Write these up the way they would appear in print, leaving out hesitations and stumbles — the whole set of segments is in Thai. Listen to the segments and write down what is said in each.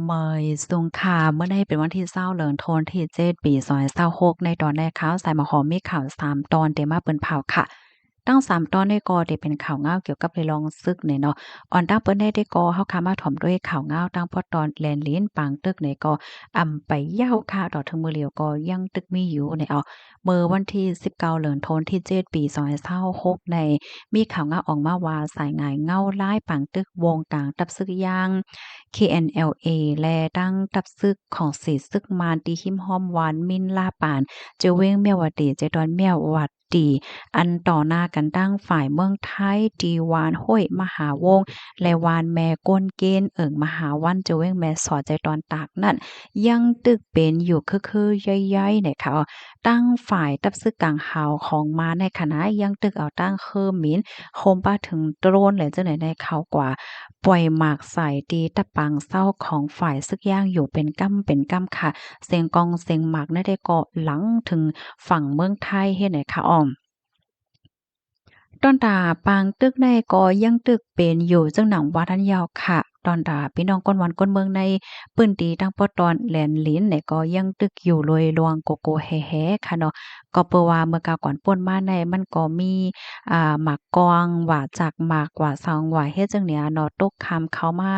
เมยสุงค่ะเมื่อได้เป็นวันที่20เหลืองธันวาคมที่7ปี2026ในตอนแรกข่าวสายมาหอมมีข่าว3ตอนเตมาเปิ้นเผาค่ะตั้ง3ตอนได้ก็ได้เป็นข่าวเงาเกี่ยวกับเรื่องลองซึกเนี่ยเนาะอ่อนตั้งเปิ้นได้ก็เฮาคามาถ่อมด้วยข่าวเงาตั้งพอตอนแลนลิ้นปางตึกเนี่ยก็ไปยาวค่ะดอกถึงมือเหลียวก็ยังตึกมีอยู่เนี่ยเอาเมื่อวันที่19เหลืองธันวาคมที่7ปี2026ในมีข่าวเงาออกมาว่าสายงายเงาร้ายปางตึกวงกลางตับซึกอย่าง KNLA และตั้งตับซึกของสีซึกมานตีหิมห้อมวานมินลาปานเจเว้งเมียววดีเจดอนเมียววัดดีอันต่อหน้ากันตั้งฝ่ายเมืองไทยดีวานห้วยมหาวงศ์และวานแม่ก้นเกณฑ์มหาวันเจเว้งแม่สอใจตอนตากนั่นยังตึกเป็นอยู่คือๆย่อยๆนะคะตั้งฝ่ายตับซึกกลางหาวของมาในคณะยังตึกเอาตั้งเคอหมินโคมป้าถึงโดรนและจังไหนในเขากว่า ปล่อยหมากใส่ตีตะปังเศร้าของฝ่ายซึกย่างอยู่เป็นกำเป็นกำค่ะเสียงกองเสียงหมากน่ะได้เกาะหลังถึงฝั่งเมืองไทยเฮ็ดให้ค่ะอ้อม ตอนตาปางตึกในก็ยังตึกเป็นอยู่จังหนังว่าทันยาวค่ะตอนตาพี่น้องก้นวันก้นเมืองในปื้นตีตั้งปอตอนแหลนลิ้นเนี่ยก็ยังตึกอยู่โดยรวงโกโกแฮๆค่ะเนาะก็เปนว่าเมื่อกาวก่อนป่นมาในมันก็มีหมากกองว่าจากหมากว่าซองว่าเฮ็ดจังเนี้ยเนาะตกคำเข้ามา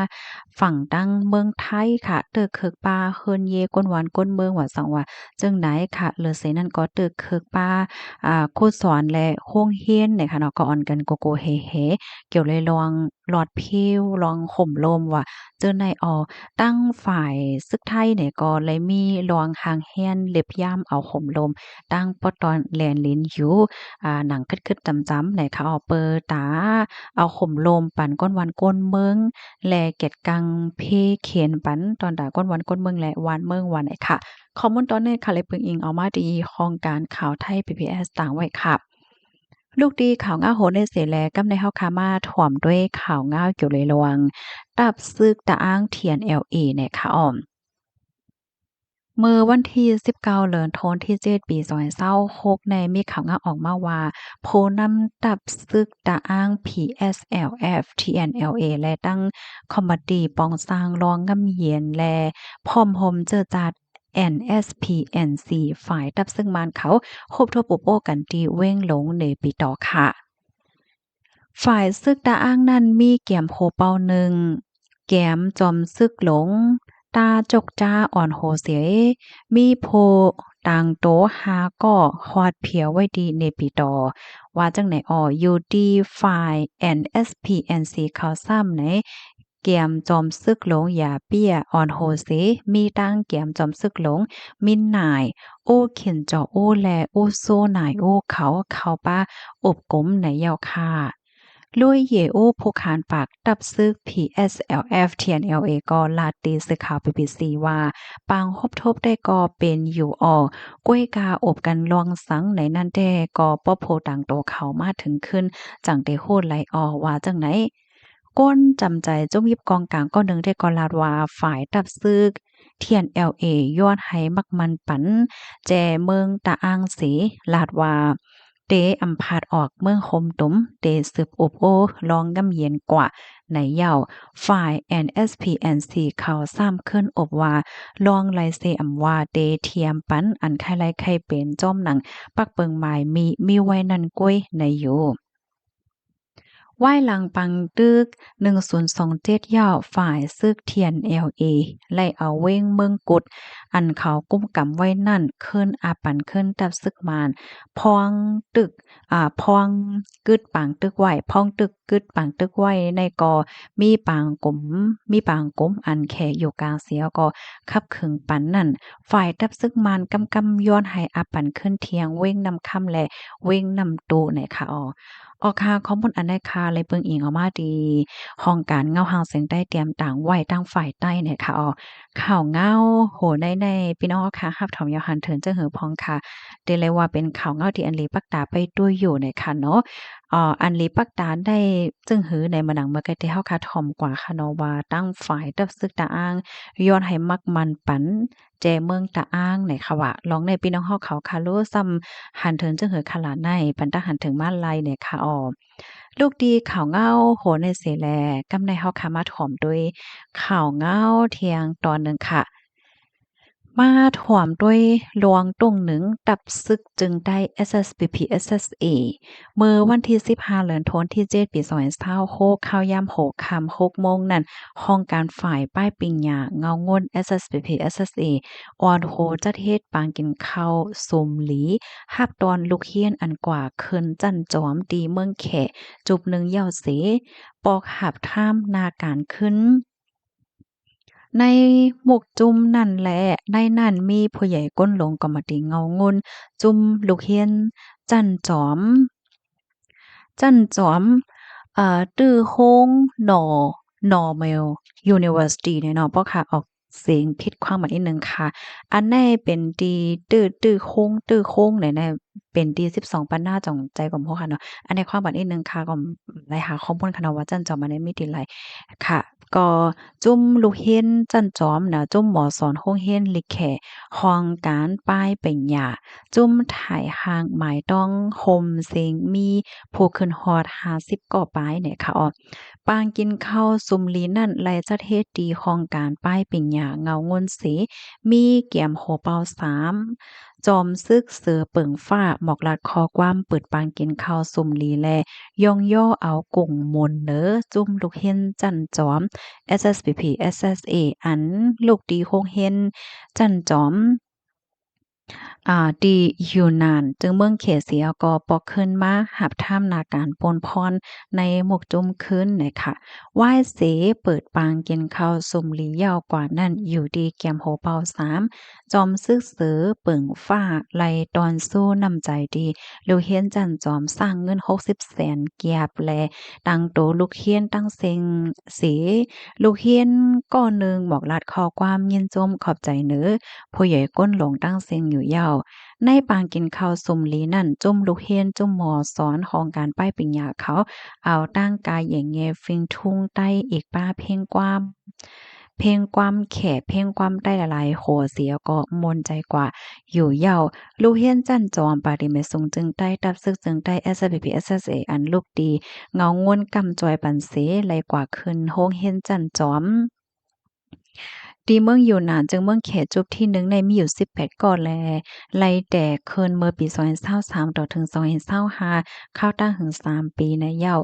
ฝั่งตั้งเมืองไทยค่ะตึกเคิกป่าเฮิรนเยก้นวันก้นเมืองว่าซองว่าจังไหนค่ะเหลือเสนั้นก็ตึกเคิกป่า ครูสอนและโรงเรียนเนี่ยค่ะเนาะก็ออนกันโกโกเฮเฮเกี่ยวเลยลองหลอดพิวลองห่มลมว่าเจอในตั้งฝ่ายซึกไทยเนี่ยก็เลยมีลองหางแฮนเล็บย่ามเอาห่มลมตั้งปอตอนแลนลิ้นอยู่หนังคึดๆจำๆเนี่ยค่ะเอาเปิดตาเอาห่มลมปั่นก้นวันก้นเมืองแลเก็ดกังเพเขียนปันตอนตาก้นวันก้นเมืองและวานเมืองวันไหนค่ะ ข้อมูลตอนนี้ค่ะเลยเพิ่งอิงเอามาดีของการข่าวไทย PBS ต่างไว้ค่ะลูกดีข่าวง่าโหนในเสแลกำในเฮาคามาถ่วมด้วยข่าวง่าวเกี่ยวเลยระวังตับซึกตะอ้างเทียน LA เนี่ยค่ะอ้อม เมื่อวันที่19เดือนธันวาคมที่7ปี2026ในมีข่าวงาออกมาว่าผู้นำตับซึกตะอ้าง PSLF TNLA และตั้งคอมมิตีปองสร้างรองงำเหียนและพร้อมหมเจือจัด NSPNC ฝ่ายตับซึ่งมานเขาคบทบปุโป้กันที่เว้งหลงในปีต่อค่ะฝ่ายซึกตะอ้างนั้นมีแก้มโหเป่าหนึ่งแก้มจอมซึกหลง ตาจกจ้าอ่อนโหเสียมีโพต่างโตหาก็ฮอดเพียวไว้ดีเนปิดอว่าจังไหนอยู่ดีฝ่าย NSPNC เขาซ้ำไหนเกียมจอมซึกหลงอย่าเปี้ยอ่อนโหเสมีตั้งเกียมจอมซึกหลงมินนายโอ้เข็นจอโอ้แลโอ้โซนายโอ้เขาป้าอบกลมไหนยาวค่ะลุยเยโอผู้ขานปากตับซึก PSLF TNLA ก็ลาตีสื่อข่าว BBC ว่าปางฮบทบได้ก็เป็นอยู่ก้วยกาอบกันลองสังในนั่นแด้ก็ป้อโพต่างโตเขามาถึงขึ้นจังได้โหดไหลว่าจังไหนก้นจำใจจมยิบกองกลางก็นึงได้ก็ลาดว่าฝ่ายตับซึก TNLA ยอดให้มักมันปันแจเมืองตะอ้างสีลาดว่าเตอำพาดออกเมืองคมตุมเตสืบอบโอลองกำเย็นกว่าในเย้าฝ่าย NSPNC เขาซ้ำขึ้นอบว่าลองไลเซอำว่าเตเทียมปันอันไข่ไลไข่เป็นจ้อมหนังปักเปิงหมายมีไว้นั่นก้วยในอยู่ ว่ายหลังปังตึก1027ย่อฝ่ายซึกเทียน LA ไล่เอาเว้งเมืองกุดอันเขากุ้มกำไว้นั่นขึ้นอาปันขึ้นตับซึกมานพองตึกพองกึดปังตึกไว้พองตึกกึดปังตึกไว้ในกอมีปางกลมมีปางกลมอันแขอยู่กลางเสียก็คับขึงปันนั่นฝ่ายตับซึกมานกำย้อนให้อาปันขึ้นเทียงเว้งนำค่ำและเว้งนำตูไหนค่ะค่ะข้อมูลอันใดค่ะเลยเบิ่งอิงเอามาดีห้องการเงาหางเสียงใต้เตรียมต่างไว้ตั้งฝ่ายใต้เนี่ยค่ะข่าวเงาโหในพี่น้องค่ะรับถอมยาวหันเถินเจ้าหือพองค่ะเดเลยว่าเป็นข่าวเงาที่อันลีปักตาไปด้วยอยู่เนี่ยค่ะเนาะ อันลีปักตาได้จึงหือในมะหนังเมื่อไกที่เฮาคาถ่อมกว่าคะเนาะว่าตั้งฝ่ายตับซึกตาอ้างย้อนให้มักมันปันแจเมืองตาอ้างไหนค่ะว่าลองในพี่น้องเฮาเขาคาโลซ้ำหันถึงจึงหือขลาในปันตาหันถึงมาลายเนี่ยค่ะลูกดีข่าวเงาโหในเสแลกำในเฮาคามาถ่อมด้วยข่าวเงาเที่ยงตอนหนึ่งค่ะ มาถ่วมด้วยลวงตุ่งหนึ่งตับซึกจึงได้ SSPP SSA เมื่อวันที่15เดือนธันวาคมที่7ปี2026ข้าวยามโหค่ำ6โมงนั้นห้องการฝ่ายป้ายปิงหยาเงางน SSPP SSA ออนโหจัดเฮ็ดปางกินข้าวสมหลีหับตอนลูกเฮียนอันกว่าขึ้นจันจอมดีเมืองแขจุบหนึ่งยาวเสปอกหับท่ามนาการขึ้น ในหมวกจุ้มนั่นแหละในนั้นมีผู้ใหญ่ก้นหลงก็มาติเงางนจุ้มลูกเฮียนจันจอมตื้อโฮงหน่อ Normal University เนี่ยเนาะเพราะค่ะออกเสียงผิดความหมายนิดหนึ่งค่ะอันแน่เป็นดีตื้อโค้งเนี่ยแน่เป็นดี12ปันหน้าจ่องใจของพวกค่ะเนาะอันในความหมายนิดหนึ่งค่ะก็ไล่หาข้อมูลค่ะเนาะว่าจั่นจอมมันได้มีที่ไรค่ะก็จุ้มลูกเฮ็นจั่นจอมน่ะจุ้มหมอสอนโรงเรียนลิแค่ห้องการป้ายเป็นหยาจุ้มถ่ายห่างหมายต้องโฮมเซงมีผู้ขึ้นฮอด50ก่อปลายเนี่ยค่ะปางกินข้าวซุมลีนั่นไลจัดเฮ็ดดีของการป้ายปิ่งหยาเงางนเสมีแก้มโหเปา3จอมซึกเสือเปิงฟ้าหมอกลัดคอความเปิดปางกินข้าวซุมลีแลย่องย่อเอากุ่งมนเนอจุ้มลูกเฮ็นจันจอม SSPP SSA อันลูกดีโคงเฮ็นจันจอม ดีอยู่นานจึงเมืองเขตเสียก็ปอกขึ้นมาหับท่ามนาการปนพรในหมกจุ้มขึ้นน่ะค่ะไหว้เสเปิดปางกินข้าวสุมลียาวกว่านั้นอยู่ดีแกมโหเปา3จอมซึกเสือเปิงฟ้าไลตอนสู้นำใจดีลูกเฮียนจันจอมสร้างเงิน60แสนเกียบแลตั้งโตลูกเฮียนตั้งเซ็งเสลูกเฮียนก้อหนึ่งบอกลัดข้อความยินจมขอบใจเนอผู้ใหญ่ก้นหลงตั้งเซ็งอยู่ยาว ในปางกินข้าวซุมลีนั่นจุ่มลูกเฮียนจุ่มหมอสอนของการป้ายปิญญาเขาเอาตั้งกายอย่างเงฟิงทุ่งใต้อีกป้าเพ่งความแขเพ่งความใต้ละลายโหเสียก็มนใจกว่าอยู่เย้าลูกเฮียนจันจอมปาดิเมซุงจึงใต้ตับซึกจึงใต้ SPP SSA อันลูกดีเงางวนกำจอยปันเสไหลกว่าขึ้นโฮงเฮียนจันจอม ตีเมืองอยู่นานจึงเมืองเขตจุบที่หนึ่งในมีอยู่18ก่อแลไล่แต่เคินเมื่อปี2023ต่อถึง2025เข้าตั้งถึง3ปีในเย้า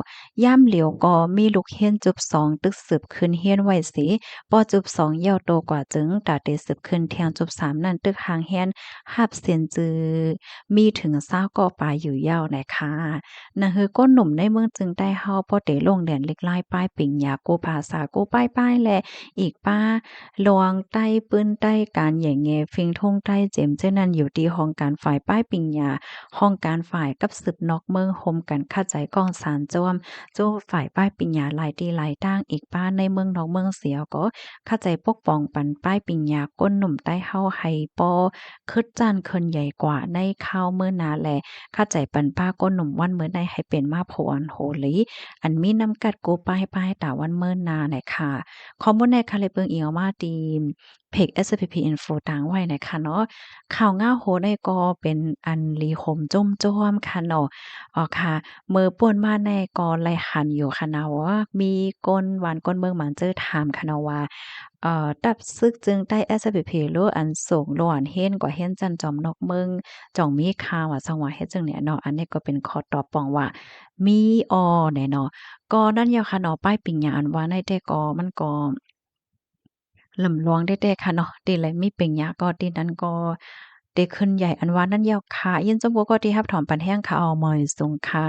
ย่ามเหลียวก็มีลูกเฮียนจุบ2ตึกสืบขึ้นเฮียนไว้สิปอจุบ2เย้าโตกว่าจึงตาเตสืบขึ้นเทียงจุบ3นั่นตึกหางเฮียนหับเซียนจือมีถึง20ก่อปลายอยู่เย้านะคะนั่นคือก้นหนุ่มในเมืองจึงได้เฮาพอเตลงแดนเล็กไล่ป้ายปิ่งยาโกภาษาโกป้ายแลอีกป้า ลวงใต้ปื้นใต้การแหย่แงฟิงท่งใต้เจ็มเจ้านั้นอยู่ที่ห้องการฝ่ายป้ายปิงยาห้องการฝ่ายกับสืบนอกเมืองโฮมกันเข้าใจกองสารจอมโจ้ฝ่ายป้ายปิงยาหลายตีหลายตั้งอีกป้าในเมืองนอกเมืองเสียก็เข้าใจปกป้องปันป้ายปิงยาก้นหนุ่มใต้เฮาให้ปอคึดจานเคินใหญ่กว่าในข้าวเมื่อนาแลเข้าใจปันป้าก้นหนุ่มวันเมื่อใดให้เป็นมาโผอันโหลีอันมีน้ำกัดกูป้ายตาวันเมื่อนาไหนค่ะ ข้อมูลในค่ะเลยเบิ่งอิงออกมาตีเพจ SPP Info ต่างไว้นะคะเนาะข่าวง่าโหได้ก็เป็นอันลีคมจ้มจ้อมค่ะเนาะค่ะเมื่อป่วนมาในก็ไล่หันอยู่ค่ะเนาะว่ามีก้นหวานก้นเมืองหมันเจอถามค่ะเนาะว่าตับซึกจึงได้ SPP โลอันส่งโลอันเฮ็นกว่าเฮ็นจันจอมนอกเมืองจ่องมีข่าวว่าจังหวะเฮ็ดจังเนี่ยเนาะอันนี้ก็เป็นข้อตอบปองว่ามีแน่เนาะ ก็นั่นแหละค่ะเนาะป้ายปิ่งหยังอันว่าในแต่ก็มันก็ลำลวงได้แต่ค่ะเนาะที่ไรมีปิ่งหยังก็ที่นั้นก็ได้ขึ้นใหญ่อันว่านั่นแหล้วค่ะยินจงบ่ก็ที่รับถอมปันแห้งค่ะออมอยสูงค่ะ